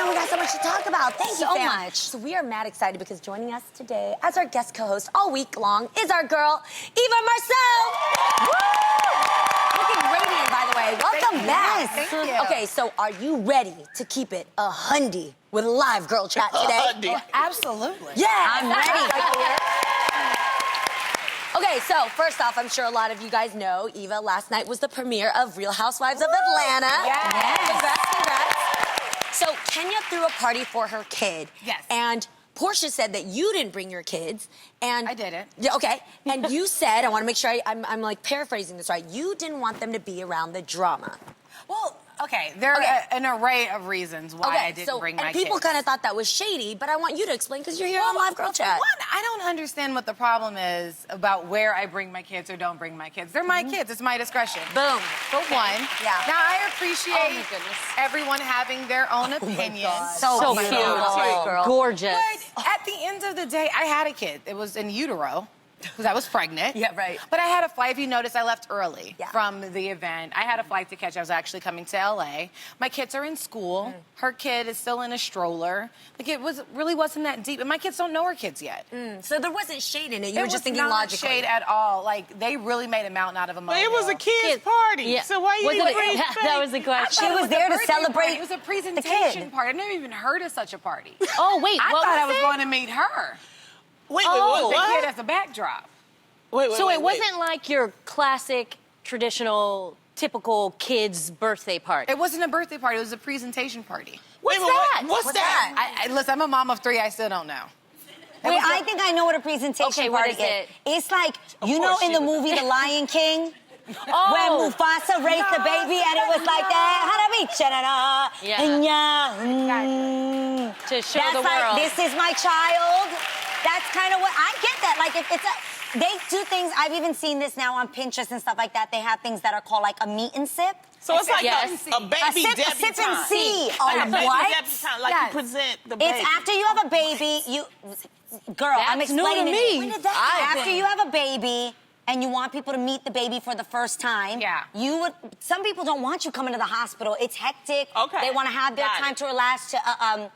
man, we got so much to talk about. Thank you so fam. much. So we are mad excited because joining us today as our guest co-host all week long is our girl, Eva Marcille. Woo! Looking radiant, by the way. Welcome back. Thank you. Okay, so are you ready to keep it 100 with live girl chat today? Absolutely. Yeah, I'm ready. Okay, so first off, I'm sure a lot of you guys know Eva. Last night was the premiere of Real Housewives of Atlanta. Yes. Congrats. So Kenya threw a party for her kid. Yes. And Portia said that you didn't bring your kids. And I didn't. Yeah, okay. And you said, I want to make sure I'm like paraphrasing this right, you didn't want them to be around the drama. Well, okay, there are an array of reasons why I didn't bring my kids. And people kind of thought that was shady, but I want you to explain because you're here on Live Girl Chat. One, I don't understand what the problem is about where I bring my kids or don't bring my kids. They're my kids. It's my discretion. Boom. For one. Yeah. Now, I appreciate everyone having their own opinion. So cute. girl. Gorgeous. But at the end of the day, I had a kid. It was in utero. Because I was pregnant. Yeah, right. But I had a flight. If you notice, I left early from the event. I had a flight to catch. I was actually coming to LA. My kids are in school. Her kid is still in a stroller. Like, it really wasn't that deep. And my kids don't know her kids yet. So there wasn't shade in it. You were just thinking logically. It was not shade at all. Like, they really made a mountain out of a molehill. But it was a kid's party. Yeah. So why you didn't bring That was the question. She was there to celebrate It was a presentation the kid. party. I've never even heard of such a party. Oh, wait, I what thought I was was it? going to meet her. Wait, The what? kid as a backdrop. Wait, So it wasn't like your classic, traditional, typical kid's birthday party. It wasn't a birthday party. It was a presentation party. What's that? What's that? Listen, I'm a mom of 3. I still don't know. Wait, I think I know what a presentation Okay, what party is it? It's like, you know in the movie The Lion King? When Mufasa raised the baby and it was like that. To show That's the like, world. this is my child. That's kind of what, I get that. Like, if it's they do things, I've even seen this now on Pinterest and stuff like that. They have things that are called like a meet and sip. So it's like Yes. a baby A debutante. sip and see. Like a baby What? debutante, like you present the baby. It's after you have a baby, girl, I'm That's new to explaining me. it. When did that happen? After you have a baby and you want people to meet the baby for the first time, some people don't want you coming to the hospital. It's hectic. Okay. They want to have their time to relax, to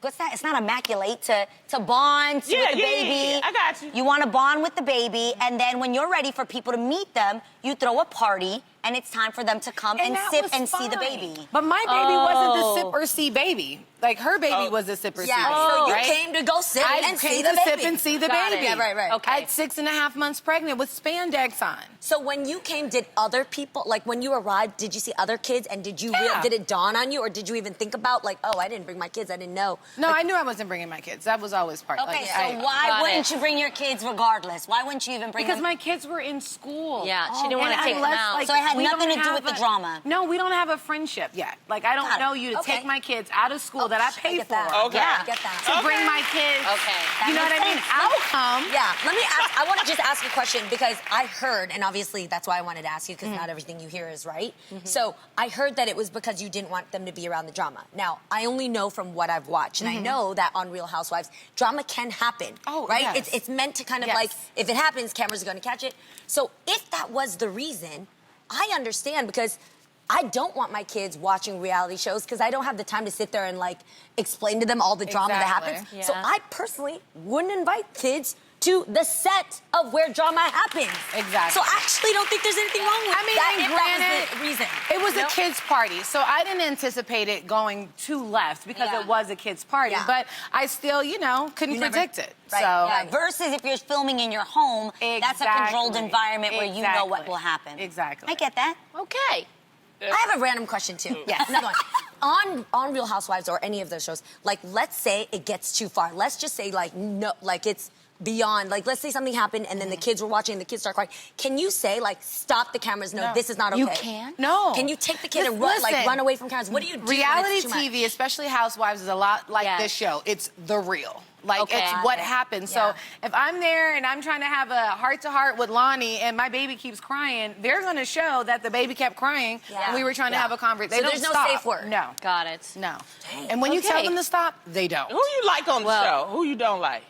what's that? It's not immaculate, to bond with the baby. Yeah, I got you. You want to bond with the baby, and then when you're ready for people to meet them, you throw a party, and it's time for them to come and that sip was and see the fine. baby. But my baby wasn't the sip or see baby. Like, her baby was the sip or see baby. So you right? came to go sip I and see came the to baby. sip and see the Got baby. it. Yeah, right. Okay. At 6.5 months pregnant with spandex on. So when you came, did other people, like when you arrived, did you see other kids, and did it dawn on you, or did you even think about, like, oh, I didn't bring my kids, I didn't know? No, like, I knew I wasn't bringing my kids. That was always part. Okay, like, so why Got wouldn't it. you bring your kids regardless? Why wouldn't you even bring Because them? my kids were in school. Yeah, she didn't want to And take them unless, out. like, So it had we nothing don't to do with have the drama? No, we don't have a friendship yet. Like, I don't Got it. know you to Okay. take my kids out of school that I pay get for. that. Okay. Yeah, I get that. To bring my kids. Okay. You know what I mean? I'll come. Yeah, let me ask, I want to just ask a question because I heard, and obviously that's why I wanted to ask you because not everything you hear is right. So I heard that it was because you didn't want them to be around the drama. Now, I only know from what I've watched, and I know that on Real Housewives, drama can happen, right? Yes. It's meant to kind of like, if it happens, cameras are going to catch it. So if that was the reason, I understand because I don't want my kids watching reality shows because I don't have the time to sit there and like explain to them all the drama that happens. Yeah. So I personally wouldn't invite kids to the set of where drama happens. Exactly. So I actually don't think there's anything wrong with that. and If granted, that was the reason. It was a kids' party, so I didn't anticipate it going too left because it was a kids' party. Yeah. But I still, couldn't predict it. Right. So Yeah. Versus if you're filming in your home, that's a controlled environment where you know what will happen. Exactly. I get that. Okay. I have a random question too. Yes. Another one. On Real Housewives or any of those shows, like let's say it gets too far. Let's just say like no, like it's beyond. Like let's say something happened and then the kids were watching and the kids start crying. Can you say like stop the cameras? No, this is not okay. You can? No. Can you take the kid and run, like run away from cameras? What do you do? when Reality it's too much? TV, especially Housewives, is a lot like this show. It's the real. Like, it's what happens. Yeah. So if I'm there and I'm trying to have a heart-to-heart with Lonnie and my baby keeps crying, they're going to show that the baby kept crying and we were trying to have a conversation. So there's no safe word? No. Got it. No. And when you tell them to stop, they don't. Who you like on the show? Who you don't like?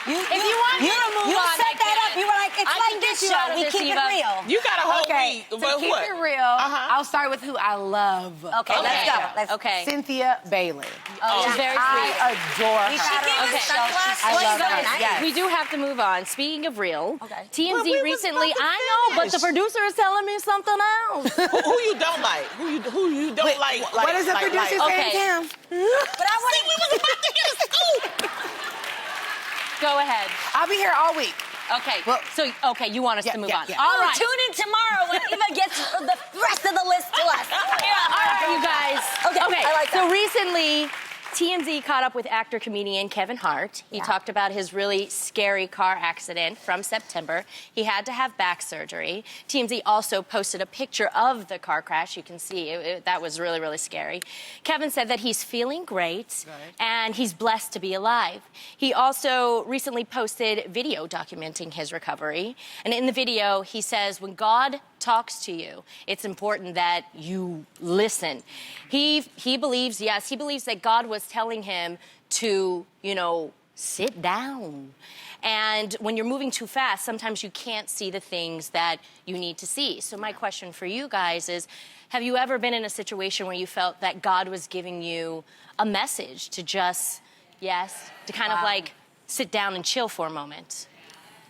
If you want me to move you on, set that up. You were like, it's I like can this get you show. out of We this, keep it Eva. real. You got a whole Okay, week. to But keep what? it real, I'll start with who I love. Okay, let's go. Okay. Cynthia Bailey. She's very I sweet. adore her. She gave us sunglasses. I love She's her. so nice. Yes. We do have to move on. Speaking of real, Okay. TMZ Well, we was recently, about to I know, but the finish. producer is telling me something else. Who you don't like? Who you don't like? What is the producer saying, Okay. Cam? But I want We was about to get a scoop. Go ahead. I'll be here all week. Okay. Well, okay, you want us to move on. yeah. All right. Tune in tomorrow when Eva gets the rest of the list to us. All right, you guys. Okay, I like that. So recently, TMZ caught up with actor-comedian Kevin Hart. He talked about his really scary car accident from September. He had to have back surgery. TMZ also posted a picture of the car crash. You can see that was really, really scary. Kevin said that he's feeling great and he's blessed to be alive. He also recently posted video documenting his recovery. And in the video, he says, when God talks to you, it's important that you listen. He believes that God was telling him to, sit down. And when you're moving too fast, sometimes you can't see the things that you need to see. So my question for you guys is, have you ever been in a situation where you felt that God was giving you a message to just, to kind of like sit down and chill for a moment?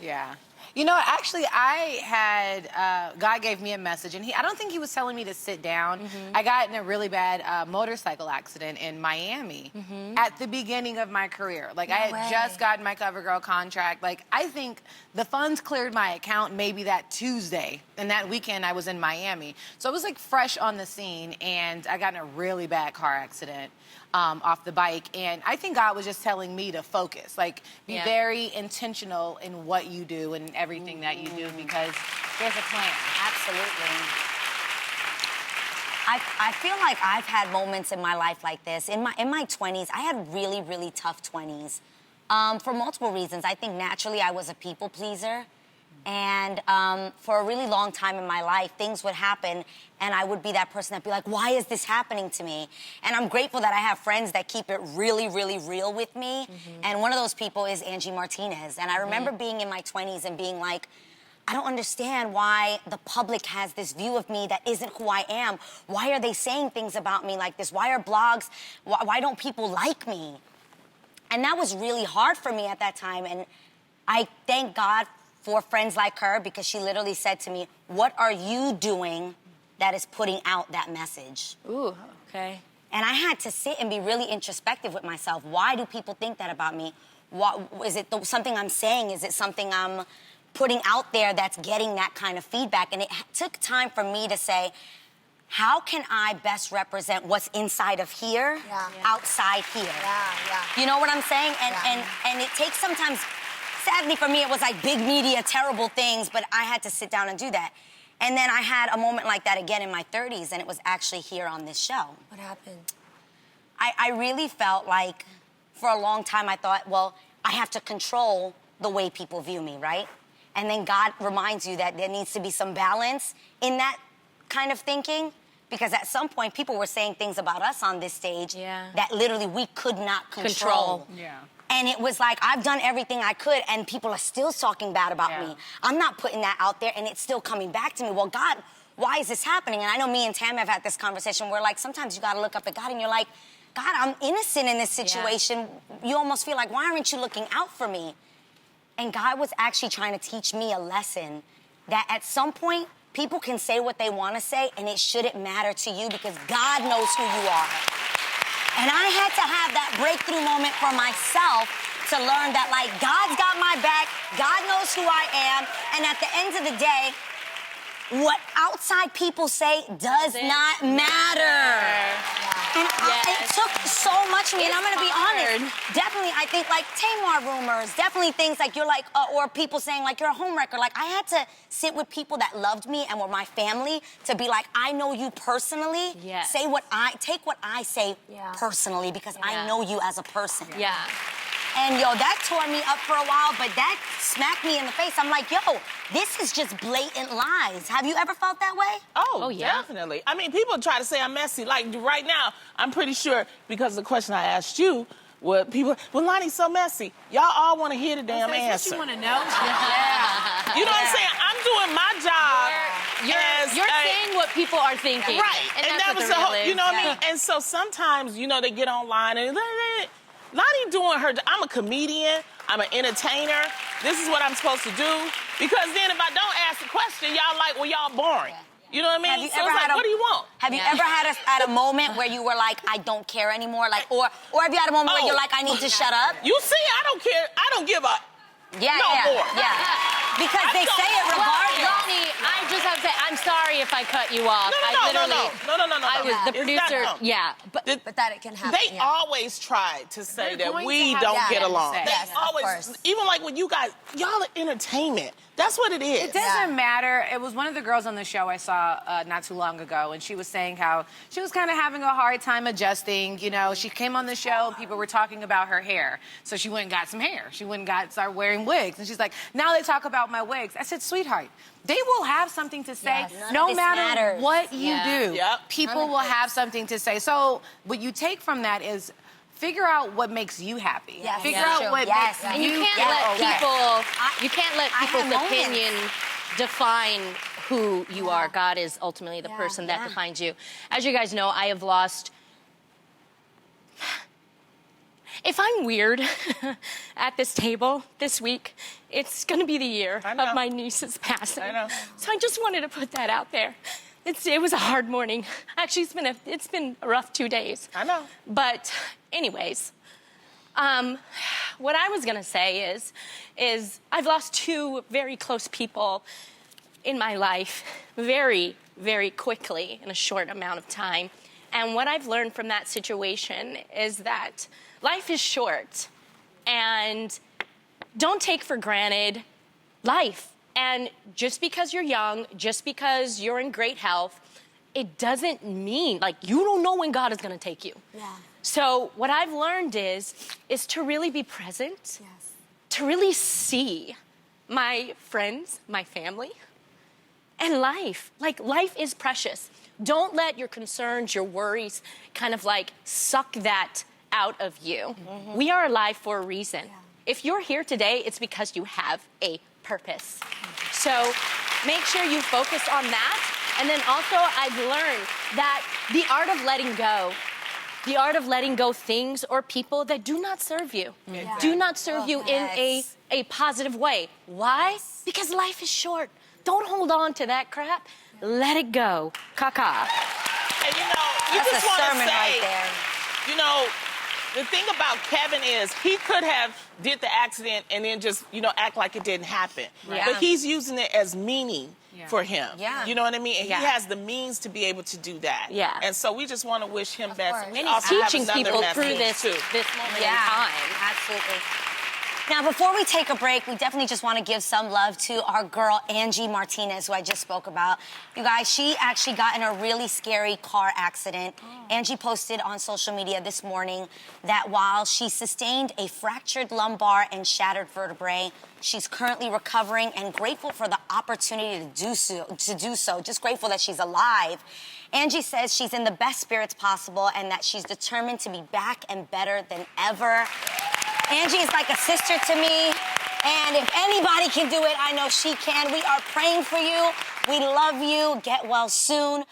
Yeah. You know, actually, I had, God gave me a message, and I don't think he was telling me to sit down. I got in a really bad motorcycle accident in Miami at the beginning of my career. Like, I had just gotten my CoverGirl contract. Like, I think the funds cleared my account maybe that Tuesday, and that weekend I was in Miami. So I was, like, fresh on the scene, and I got in a really bad car accident. Off the bike, and I think God was just telling me to focus, like be very intentional in what you do and everything that you do, because there's a plan. Absolutely. I feel like I've had moments in my life like this. In my 20s, I had really, really tough 20s for multiple reasons. I think naturally I was a people pleaser. And for a really long time in my life, things would happen, and I would be that person that'd be like, why is this happening to me? And I'm grateful that I have friends that keep it really, really real with me. And one of those people is Angie Martinez. And I remember being in my 20s and being like, I don't understand why the public has this view of me that isn't who I am. Why are they saying things about me like this? Why are blogs, why don't people like me? And that was really hard for me at that time. And I thank God for friends like her, because she literally said to me, what are you doing that is putting out that message? Ooh, okay. And I had to sit and be really introspective with myself. Why do people think that about me? Is it something I'm saying? Is it something I'm putting out there that's getting that kind of feedback? And it took time for me to say, how can I best represent what's inside of here, outside here? You know what I'm saying? And it takes sometimes. Sadly for me, it was like big media, terrible things, but I had to sit down and do that. And then I had a moment like that again in my 30s, and it was actually here on this show. What happened? I really felt like, for a long time, I thought, well, I have to control the way people view me, right? And then God reminds you that there needs to be some balance in that kind of thinking, because at some point, people were saying things about us on this stage that literally we could not control. And it was like, I've done everything I could, and people are still talking bad about me. I'm not putting that out there, and it's still coming back to me. Well, God, why is this happening? And I know me and Tam have had this conversation where, like, sometimes you gotta look up at God, and you're like, God, I'm innocent in this situation. You almost feel like, why aren't you looking out for me? And God was actually trying to teach me a lesson that at some point, people can say what they want to say, and it shouldn't matter to you, because God knows who you are. And I had to have that breakthrough moment for myself to learn that, like, God's got my back, God knows who I am, and at the end of the day, what outside people say does not matter. And it took so much of me, and I'm gonna be honest. Definitely, I think, like, Tamar rumors, definitely things like you're like, or people saying, like, you're a homewrecker. Like, I had to sit with people that loved me and were my family to be like, I know you personally. Take what I say personally, because I know you as a person. And, yo, that tore me up for a while, but that smacked me in the face. I'm like, yo, this is just blatant lies. Have you ever felt that way? Oh, yeah. Definitely. I mean, people try to say I'm messy. Like, right now, I'm pretty sure, because of the question I asked you, what people, well, Lonnie's so messy. Y'all all want to hear the damn That's answer. what you want to know? You know what I'm saying? I'm doing my job. You're saying what people are thinking. Right. And that's that what was the the real whole, is. you know what I mean? And so sometimes, you know, they get online and Lonnie doing her, I'm a comedian, I'm an entertainer, this is what I'm supposed to do. Because then if I don't ask the question, y'all like, well, y'all boring. You know what I mean? So it's like, what do you want? Have you ever had a moment where you were like, I don't care anymore? Like, or have you had a moment where you're like, I need to shut up? You see, I don't care, I don't give a more. Because they say it regardless. Lonnie, I just have to say, I'm sorry if I cut you off. No. I was the producer. But that it can happen. They always try to say They're that going we to have don't that get to along. say. They Yes, of always, course. even like when you guys, y'all are entertainment. That's what it is. It doesn't matter. It was one of the girls on the show I saw not too long ago, and she was saying how she was kind of having a hard time adjusting. You know, she came on the show, people were talking about her hair, so she went and got some hair. She went and started wearing wigs, and she's like, now they talk about my wigs. I said, sweetheart, they will have something to say no matter what you do. People will have something to say. So what you take from that is figure out what makes you happy. Figure out what makes And you you can't let people. You can't let I people's have opinion define who you are. God is ultimately the person that defines you. As you guys know, I have lost. If I'm weird at this table this week, it's going to be the year of my niece's passing. I know. So I just wanted to put that out there. It was a hard morning. Actually, it's been a rough 2 days. I know. But anyways, what I was going to say is I've lost two very close people in my life very, very quickly in a short amount of time. And what I've learned from that situation is that life is short, and don't take for granted life. And just because you're young, just because you're in great health, it doesn't mean, like, you don't know when God is going to take you. So what I've learned is to really be present, to really see my friends, my family, and life. Like, life is precious. Don't let your concerns, your worries kind of like suck that out of you. We are alive for a reason. If you're here today, it's because you have a purpose. So make sure you focus on that. And then also I've learned that the art of letting go things or people that do not serve you, do not serve you in a positive way. Why? Because life is short. Don't hold on to that crap. Let it go. Caca. And you know, you That's just a want to sermon say, right there. you know, the thing about Kevin is he could have did the accident and then just, you know, act like it didn't happen. But he's using it as meaning for him. You know what I mean? And he has the means to be able to do that. And so we just want to wish him best. And he's teaching people through this moment in time. Absolutely. Now, before we take a break, we definitely just want to give some love to our girl, Angie Martinez, who I just spoke about. You guys, she actually got in a really scary car accident. Angie posted on social media this morning that while she sustained a fractured lumbar and shattered vertebrae, she's currently recovering and grateful for the opportunity to do so. Just grateful that she's alive. Angie says she's in the best spirits possible and that she's determined to be back and better than ever. Angie is like a sister to me, and if anybody can do it, I know she can. We are praying for you. We love you. Get well soon.